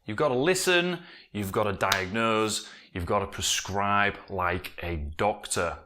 You've got to listen, you've got to diagnose, you've got to prescribe like a doctor.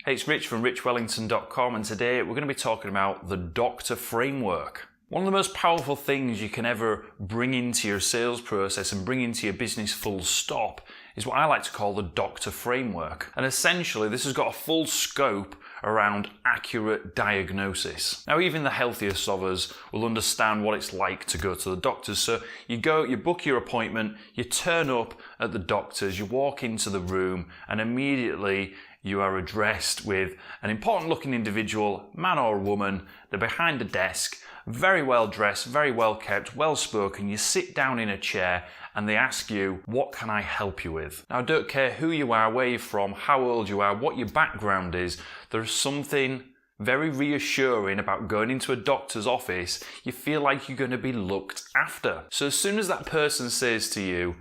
Hey, it's Rich from richwellington.com, and today we're going to be talking about the doctor framework. One of the most powerful things you can ever bring into your sales process and bring into your business full stop is what I like to call the doctor framework. And essentially, this has got a full scope around accurate diagnosis. Now, even the healthiest of us will understand what it's like to go to the doctors. So you book your appointment, you turn up at the doctor's, you walk into the room, and immediately you are addressed with an important looking individual, man or woman. They're behind a desk, very well dressed, very well kept, well spoken. You sit down in a chair and they ask you, what can I help you with? Now, I don't care who you are, where you're from, how old you are, what your background is. There's something very reassuring about going into a doctor's office. You feel like you're going to be looked after. So as soon as that person says to you,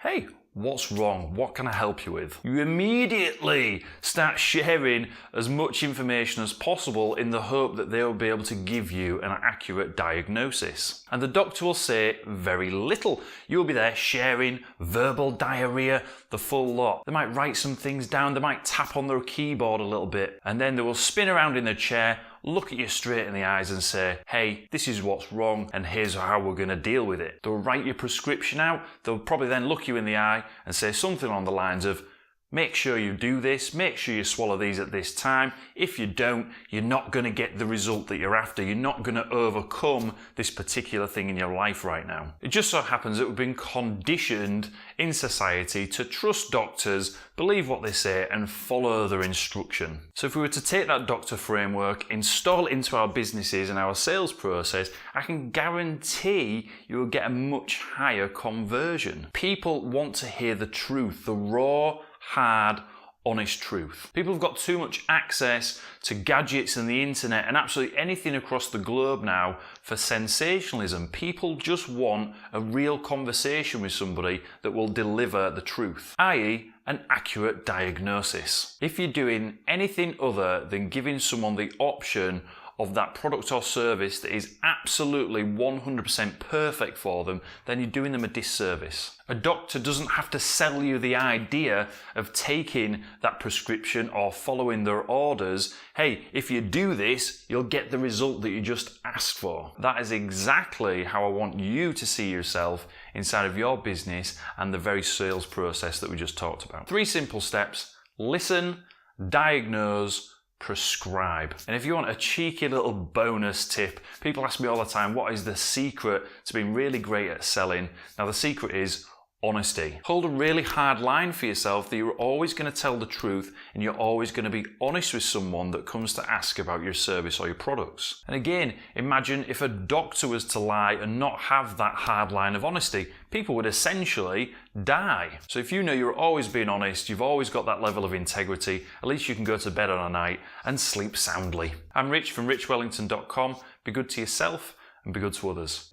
hey, what's wrong? What can I help you with? You immediately start sharing as much information as possible in the hope that they'll be able to give you an accurate diagnosis. And the doctor will say very little. You'll be there sharing verbal diarrhea, the full lot. They might write some things down, they might tap on their keyboard a little bit, and then they will spin around in their chair, look at you straight in the eyes and say, hey, this is what's wrong and here's how we're going to deal with it. They'll write your prescription out. They'll probably then look you in the eye and say something along the lines of, make sure you do this, make sure you swallow these at this time. If you don't, you're not going to get the result that you're after. You're not going to overcome this particular thing in your life right now. It just so happens that we've been conditioned in society to trust doctors, believe what they say, and follow their instruction. So if we were to take that doctor framework, install it into our businesses and our sales process, I can guarantee you will get a much higher conversion. People want to hear the truth, the raw, hard, honest truth. People have got too much access to gadgets and the internet and absolutely anything across the globe now for sensationalism. People just want a real conversation with somebody that will deliver the truth, i.e., an accurate diagnosis. If you're doing anything other than giving someone the option of that product or service that is absolutely 100% perfect for them, then you're doing them a disservice. A doctor doesn't have to sell you the idea of taking that prescription or following their orders. Hey, if you do this, you'll get the result that you just asked for. That is exactly how I want you to see yourself inside of your business and the very sales process that we just talked about. 3 simple steps: listen, diagnose, prescribe. And if you want a cheeky little bonus tip, people ask me all the time, what is the secret to being really great at selling? Now, the secret is honesty. Hold a really hard line for yourself that you're always going to tell the truth and you're always going to be honest with someone that comes to ask about your service or your products. And again, imagine if a doctor was to lie and not have that hard line of honesty. People would essentially die. So if you know you're always being honest, you've always got that level of integrity, at least you can go to bed on a night and sleep soundly. I'm Rich from richwellington.com. Be good to yourself and be good to others.